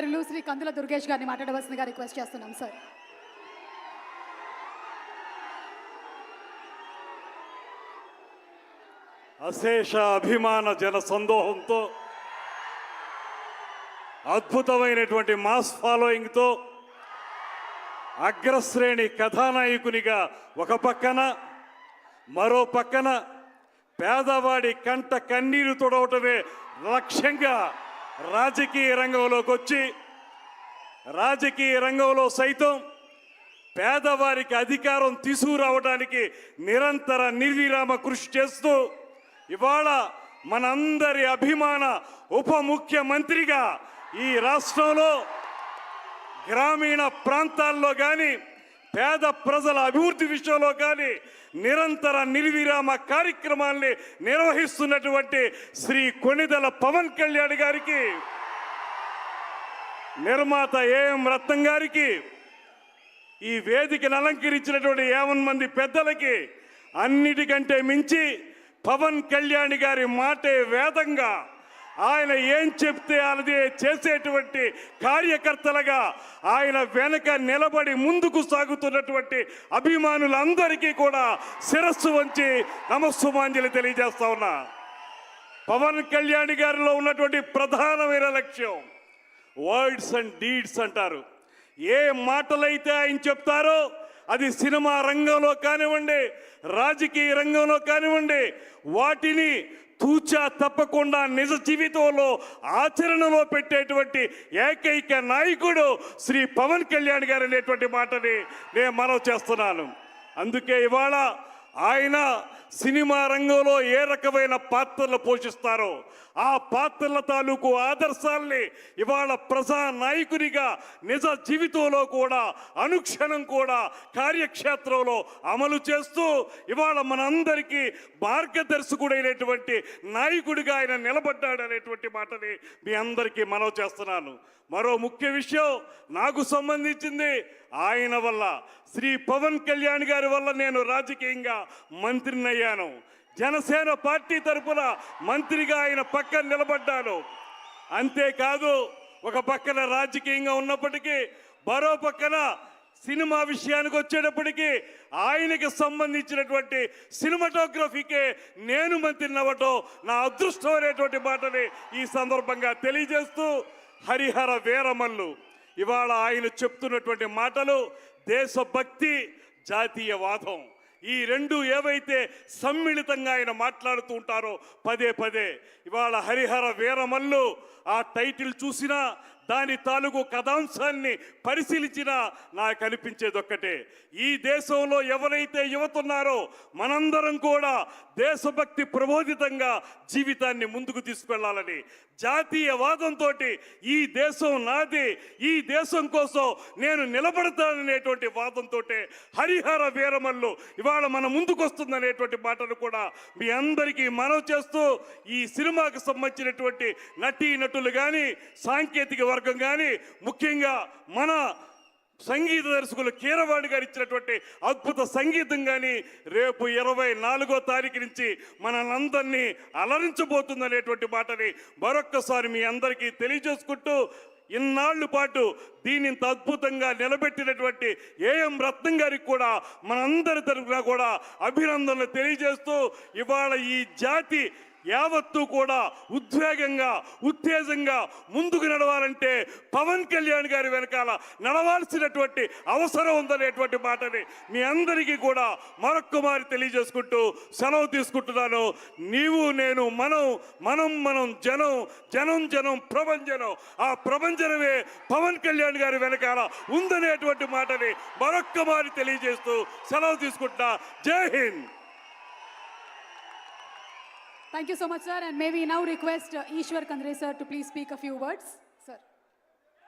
మంత్రివర్యులు శ్రీ కందుల దుర్గేష్ గారిని మాట్లాడవలసిందిగా రిక్వెస్ట్ చేస్తున్నాం సార్. అశేష అభిమాన జన సందోహంతో అద్భుతమైనటువంటి మాస్ ఫాలోయింగ్తో అగ్రశ్రేణి కథానాయకునిగా ఒక పక్కన, మరో పక్కన పేదవాడి కంట కన్నీరు తొడవటమే లక్ష్యంగా రాజకీయ రంగంలోకి వచ్చి, రాజకీయ రంగంలో సైతం పేదవారికి అధికారం తీసుకురావడానికి నిరంతర నిర్విరామ కృషి చేస్తూ ఇవాళ మనందరి అభిమాన ఉప ముఖ్యమంత్రిగా ఈ రాష్ట్రంలో గ్రామీణ ప్రాంతాల్లో కానీ పేద ప్రజల అభివృద్ధి విషయంలో కానీ నిరంతర నిర్విరామ కార్యక్రమాల్ని నిర్వహిస్తున్నటువంటి శ్రీ కొణిదెల పవన్ కళ్యాణ్ గారికి, నిర్మాత ఏఎం రత్నం గారికి, ఈ వేదికను అలంకరించినటువంటి 50 మంది పెద్దలకి, అన్నిటికంటే మించి పవన్ కళ్యాణ్ గారి మాటే వేదంగా ఆయన ఏం చెప్తే అదే చేసేటువంటి కార్యకర్తలుగా ఆయన వెనక నిలబడి ముందుకు సాగుతున్నటువంటి అభిమానులందరికీ కూడా శిరస్సు వంచి నమస్సుమాంజలి తెలియజేస్తా ఉన్నా. పవన్ కళ్యాణ్ గారిలో ఉన్నటువంటి ప్రధానమైన లక్ష్యం వర్డ్స్ అండ్ డీడ్స్ అంటారు. ఏ మాటలైతే ఆయన చెప్తారో అది సినిమా రంగంలో కానివ్వండి, రాజకీయ రంగంలో కానివ్వండి, వాటిని తూచా తప్పకుండా నిజ జీవితంలో ఆచరణలో పెట్టేటువంటి ఏకైక నాయకుడు శ్రీ పవన్ కళ్యాణ్ గారు అనేటువంటి మాటని నేను మనవి చేస్తున్నాను. అందుకే ఇవాళ ఆయన సినిమా రంగంలో ఏ రకమైన పాత్రలు పోషిస్తారో ఆ పాత్రల తాలూకు ఆదర్శాల్ని ఇవాళ ప్రజా నాయకునిగా నిజ జీవితంలో కూడా అనుక్షణం కూడా కార్యక్షేత్రంలో అమలు చేస్తూ ఇవాళ మనందరికీ మార్గదర్శకుడైనటువంటి నాయకుడిగా ఆయన నిలబడ్డాడనేటువంటి మాటని మీ అందరికీ మనవి చేస్తున్నాను. మరో ముఖ్య విషయం నాకు సంబంధించింది, ఆయన వల్ల శ్రీ పవన్ కళ్యాణ్ గారి వల్ల నేను రాజకీయంగా మంత్రిని అయ్యాను. జనసేన పార్టీ తరఫున మంత్రిగా ఆయన పక్కన నిలబడ్డాను. అంతేకాదు ఒక పక్కన రాజకీయంగా ఉన్నప్పటికీ మరో పక్కన సినిమా విషయానికి వచ్చేటప్పటికీ ఆయనకి సంబంధించినటువంటి సినిమాటోగ్రఫీకే నేను మంత్రిని అవ్వటం నా అదృష్టం అనేటువంటి మాటని ఈ సందర్భంగా తెలియజేస్తూ, హరిహర వీరమల్లు ఇవాళ ఆయన చెప్తున్నటువంటి మాటలు దేశభక్తి, జాతీయవాదం, ఈ రెండు ఏవైతే సమ్మిళితంగా ఆయన మాట్లాడుతూ ఉంటారో పదే పదే, ఇవాళ హరిహర వీరమల్లు ఆ టైటిల్ చూసినా దాని తాలూకు కథాంశాన్ని పరిశీలించినా నాకు అనిపించేది ఒక్కటే, ఈ దేశంలో ఎవరైతే యువతున్నారో మనందరం కూడా దేశభక్తి ప్రబోధితంగా జీవితాన్ని ముందుకు తీసుకెళ్లాలని, జాతీయవాదంతో ఈ దేశం నాది, ఈ దేశం కోసం నేను నిలబడతాననేటువంటి వాదంతో హరిహర వీరమల్లు ఇవాళ మన ముందుకు వస్తుందనేటువంటి మాటను కూడా మీ అందరికీ మనవి చేస్తూ, ఈ సినిమాకు సంబంధించినటువంటి నటీ నటులు కానీ సాంకేతిక వర్గం కానీ ముఖ్యంగా మన సంగీత దర్శకులు కీరవాణి గారు ఇచ్చినటువంటి అద్భుత సంగీతం కానీ రేపు 24వ తారీఖు నుంచి మనందరినీ అలరించబోతుందనేటువంటి మాటని మరొక్కసారి మీ అందరికీ తెలియజేసుకుంటూ, ఇన్నాళ్ల పాటు దీన్ని ఇంత అద్భుతంగా నిలబెట్టినటువంటి ఏఎం రత్నం గారికి కూడా మనందరి తరఫున కూడా అభినందనలు తెలియజేస్తూ, ఇవాళ ఈ జాతి యావత్తు కూడా ఉద్వేగంగా ఉత్తేజంగా ముందుకు నడవాలంటే పవన్ కళ్యాణ్ గారి వెనకాల నడవాల్సినటువంటి అవసరం ఉందనేటువంటి మాటని మీ అందరికీ కూడా మరొక్కమారి తెలియజేసుకుంటూ సెలవు తీసుకుంటున్నాను. నీవు నేను మనం మనం మనం జనం జనం జనం ప్రభంజనం, ఆ ప్రభంజనమే పవన్ కళ్యాణ్ గారి వెనకాల ఉందనేటువంటి మాటని మరొక్కమారి తెలియజేస్తూ సెలవు తీసుకుంటున్నా. జై Hind. Thank you so much, sir. And may we now request Ishwar Kandre, sir, to please speak a few words.